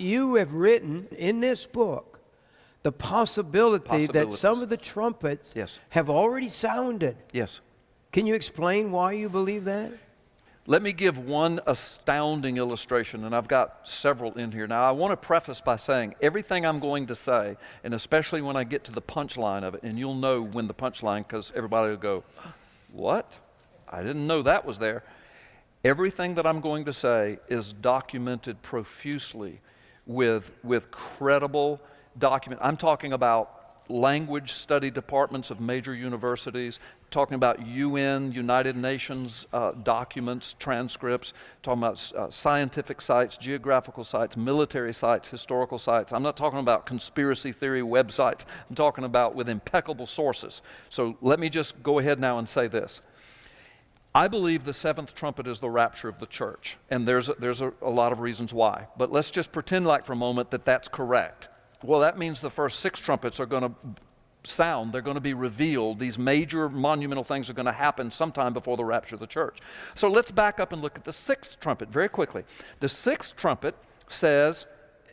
you have written in this book the possibility that some of the trumpets have already sounded. Yes. Can you explain why you believe that? Let me give one astounding illustration, and I've got several in here. Now, I want to preface by saying everything I'm going to say, and especially when I get to the punchline of it, and you'll know when the punchline, because everybody will go, what? I didn't know that was there. Everything that I'm going to say is documented profusely with credible document. I'm talking about language study departments of major universities, talking about UN, United Nations documents, transcripts, talking about scientific sites, geographical sites, military sites, historical sites. I'm not talking about conspiracy theory websites. I'm talking about with impeccable sources. So let me just go ahead now and say this. I believe the seventh trumpet is the rapture of the church, and there's a lot of reasons why. But let's just pretend like for a moment that that's correct. Well, that means the first six trumpets are going to sound, they're going to be revealed. These major monumental things are going to happen sometime before the rapture of the church. So let's back up and look at the sixth trumpet very quickly. The sixth trumpet says,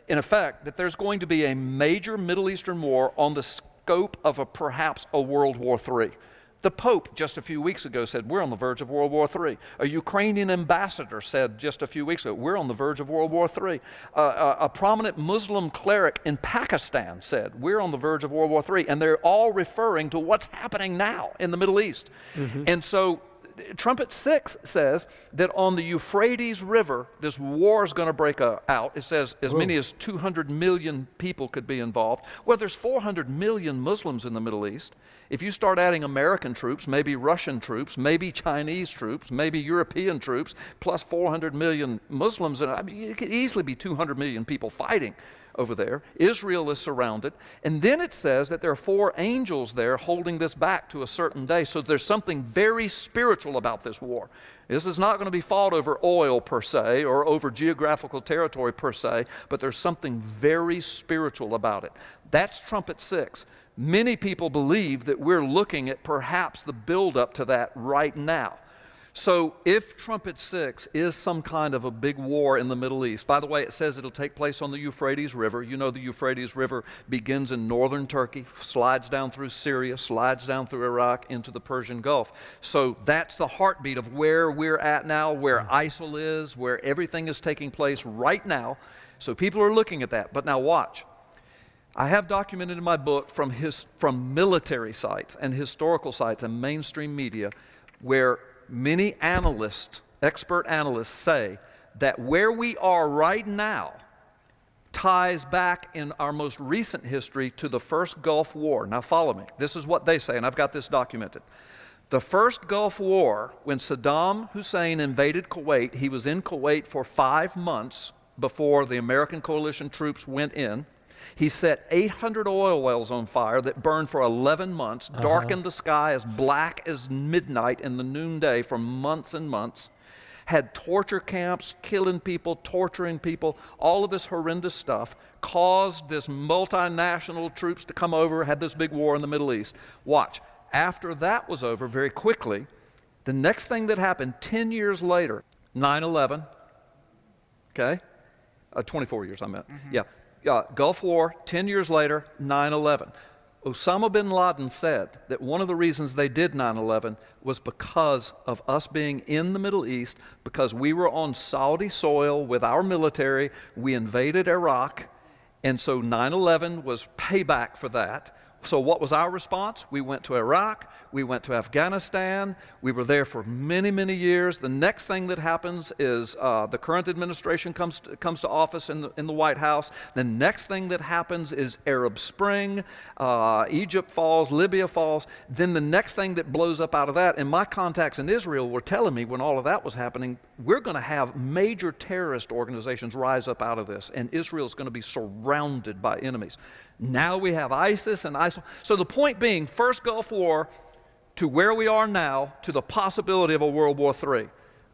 in effect, that there's going to be a major Middle Eastern war on the scope of perhaps a World War III. The Pope just a few weeks ago said, we're on the verge of World War III. A Ukrainian ambassador said just a few weeks ago, we're on the verge of World War III. A prominent Muslim cleric in Pakistan said, we're on the verge of World War III. And they're all referring to what's happening now in the Middle East. Mm-hmm. And so Trumpet 6 says that on the Euphrates River, this war is going to break out. It says as many as 200 million people could be involved. Well, there's 400 million Muslims in the Middle East. If you start adding American troops, maybe Russian troops, maybe Chinese troops, maybe European troops, plus 400 million Muslims, I mean, it could easily be 200 million people fighting over there. Israel is surrounded. And then it says that there are 4 angels there holding this back to a certain day. So there's something very spiritual about this war. This is not going to be fought over oil per se or over geographical territory per se, but there's something very spiritual about it. That's Trumpet 6. Many people believe that we're looking at perhaps the buildup to that right now. So if Trumpet 6 is some kind of a big war in the Middle East, by the way, it says it'll take place on the Euphrates River. You know the Euphrates River begins in northern Turkey, slides down through Syria, slides down through Iraq into the Persian Gulf. So that's the heartbeat of where we're at now, where ISIL is, where everything is taking place right now. So people are looking at that. But now watch. I have documented in my book from military sites and historical sites and mainstream media where many analysts, expert analysts, say that where we are right now ties back in our most recent history to the first Gulf War. Now follow me. This is what they say, and I've got this documented. The first Gulf War, when Saddam Hussein invaded Kuwait, he was in Kuwait for 5 months before the American coalition troops went in. He set 800 oil wells on fire that burned for 11 months, darkened the sky as black as midnight in the noonday for months and months, had torture camps, killing people, torturing people, all of this horrendous stuff, caused this multinational troops to come over, had this big war in the Middle East. Watch. After that was over, very quickly, the next thing that happened 10 years later, 9/11, okay? 24 years, I meant, yeah. Gulf War, 10 years later, 9/11. Osama bin Laden said that one of the reasons they did 9/11 was because of us being in the Middle East, because we were on Saudi soil with our military, we invaded Iraq, and so 9/11 was payback for that. So what was our response? We went to Iraq, we went to Afghanistan, we were there for many, many years. The next thing that happens is the current administration comes to office in the White House. The next thing that happens is Arab Spring, Egypt falls, Libya falls. Then the next thing that blows up out of that, and my contacts in Israel were telling me when all of that was happening, we're going to have major terrorist organizations rise up out of this, and Israel's going to be surrounded by enemies. Now we have ISIS and ISIL. So the point being, first Gulf War to where we are now to the possibility of a World War III.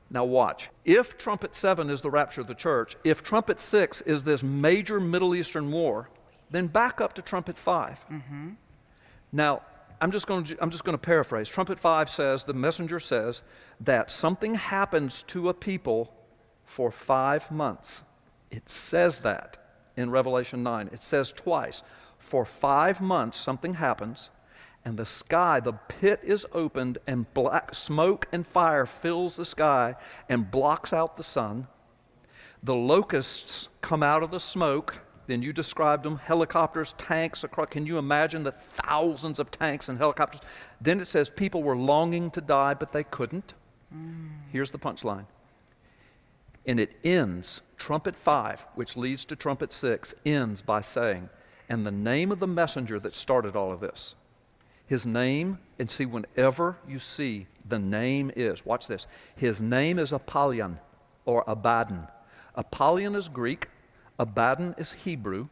Now watch. If Trumpet 7 is the rapture of the church, if Trumpet 6 is this major Middle Eastern war, then back up to Trumpet 5. Mm-hmm. Now, I'm just going to paraphrase. Trumpet 5 says, the messenger says, that something happens to a people for 5 months. It says that in Revelation 9. It says twice, for 5 months something happens, and the sky, the pit is opened, and black smoke and fire fills the sky and blocks out the sun. The locusts come out of the smoke. Then you described them, helicopters, tanks across. Can you imagine the thousands of tanks and helicopters? Then it says people were longing to die, but they couldn't. Here's the punchline. And it ends, trumpet 5, which leads to trumpet 6, ends by saying, and the name of the messenger that started all of this, his name, and see, whenever you see the name is, watch this, his name is Apollyon or Abaddon. Apollyon is Greek, Abaddon is Hebrew.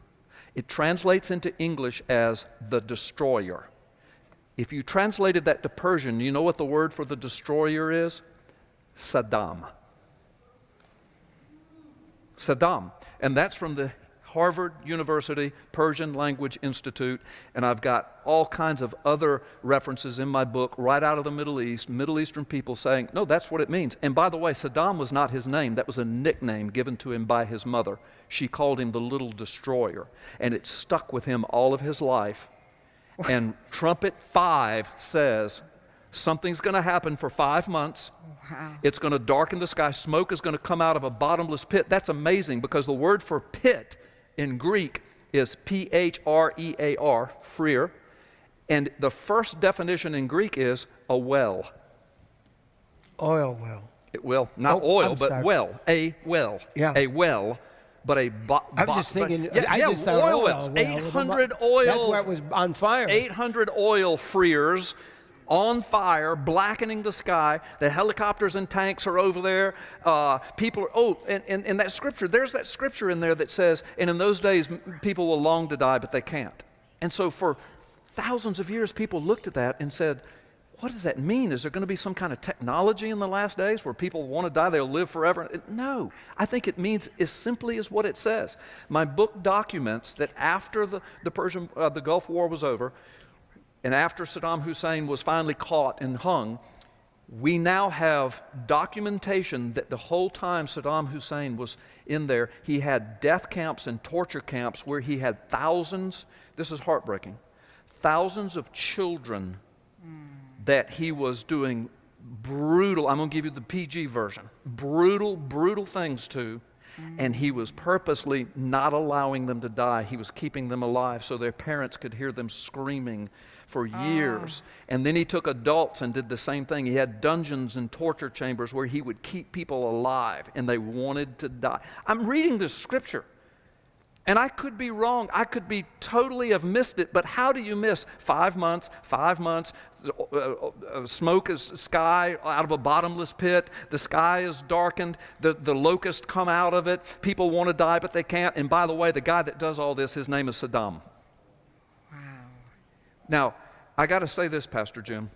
It translates into English as the destroyer. If you translated that to Persian, you know what the word for the destroyer is? Saddam. Saddam. And that's from the Harvard University Persian Language Institute, and I've got all kinds of other references in my book right out of the Middle East, Middle Eastern people saying, no, that's what it means. And by the way, Saddam was not his name. That was a nickname given to him by his mother. She called him the little destroyer, and it stuck with him all of his life. And trumpet 5 says, something's going to happen for 5 months. Wow. It's going to darken the sky. Smoke is going to come out of a bottomless pit. That's amazing because the word for pit in Greek is P-H-R-E-A-R, freer. And the first definition in Greek is a well. Oil well. Not Oh, oil, I'm but sorry. well. A well. Yeah. A well, but a I was just thinking, Yeah, I just thought oil oil wells. well. 800 oil. That's where it was on fire. 800 oil freers on fire, blackening the sky. The helicopters and tanks are over there. People are, and that scripture, there's that scripture in there that says, and in those days, people will long to die, but they can't. And so for thousands of years, people looked at that and said, what does that mean? Is there going to be some kind of technology in the last days where people want to die, they'll live forever? No, I think it means as simply as what it says. My book documents that after the Gulf War was over, and after Saddam Hussein was finally caught and hung, we now have documentation that the whole time Saddam Hussein was in there, he had death camps and torture camps where he had thousands, this is heartbreaking, thousands of children that he was doing brutal, I'm going to give you the PG version, brutal things to, and he was purposely not allowing them to die. He was keeping them alive so their parents could hear them screaming for years. And then he took adults and did the same thing. He had dungeons and torture chambers where he would keep people alive and they wanted to die. I'm reading this scripture and I could be wrong. I could be totally have missed it, but how do you miss 5 months, smoke is sky out of a bottomless pit, the sky is darkened, the locusts come out of it, people want to die but they can't, and by the way, the guy that does all this, his name is Saddam. Wow. Now, I got to say this, Pastor Jim.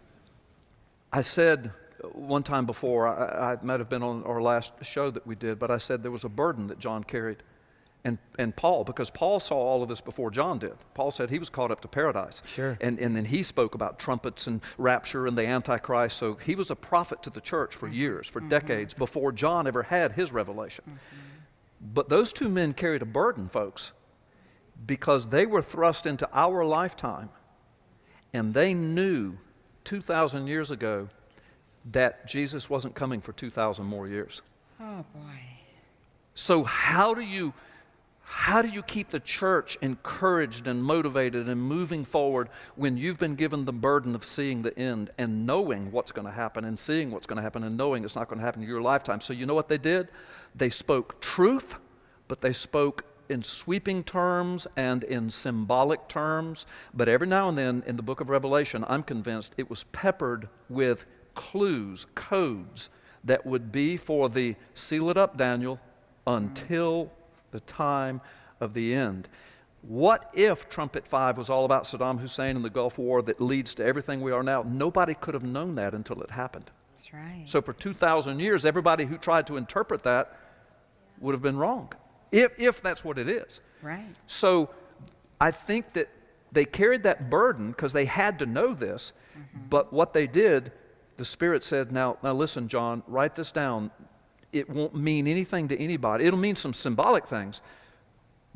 I said one time before, I might have been on our last show that we did, but I said there was a burden that John carried. And Paul, because Paul saw all of this before John did. Paul said he was caught up to paradise. Sure. And then he spoke about trumpets and rapture and the Antichrist. So he was a prophet to the church for years, for decades, before John ever had his revelation. But those two men carried a burden, folks, because they were thrust into our lifetime. And they knew 2,000 years ago that Jesus wasn't coming for 2,000 more years. Oh, boy. So how do you keep the church encouraged and motivated and moving forward when you've been given the burden of seeing the end and knowing what's going to happen and seeing what's going to happen and knowing it's not going to happen in your lifetime? So you know what they did? They spoke truth, but they spoke in sweeping terms and in symbolic terms. But every now and then in the book of Revelation, I'm convinced it was peppered with clues, codes that would be for the seal it up, Daniel, until the time of the end. What if Trumpet 5 was all about Saddam Hussein and the Gulf War that leads to everything we are now? Nobody could have known that until it happened. That's right. So for 2,000 years, everybody who tried to interpret that would have been wrong, if that's what it is. Right. So I think that they carried that burden because they had to know this, but what they did, the Spirit said, now listen, John, write this down. It won't mean anything to anybody. It'll mean some symbolic things,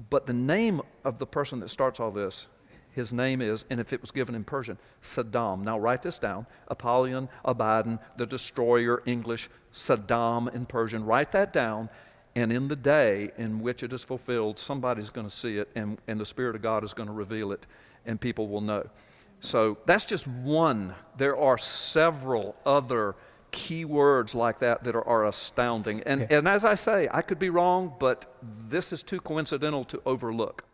But the name of the person that starts all this, his name is, and if it was given in Persian, Saddam. Now write this down. Apollyon, Abaddon, the destroyer, English, Saddam in Persian. Write that down. And in the day in which it is fulfilled, somebody's going to see it, and the Spirit of God is going to reveal it, and people will know. So that's just one. There are several other key words like that are astounding. And as I say, I could be wrong, but this is too coincidental to overlook.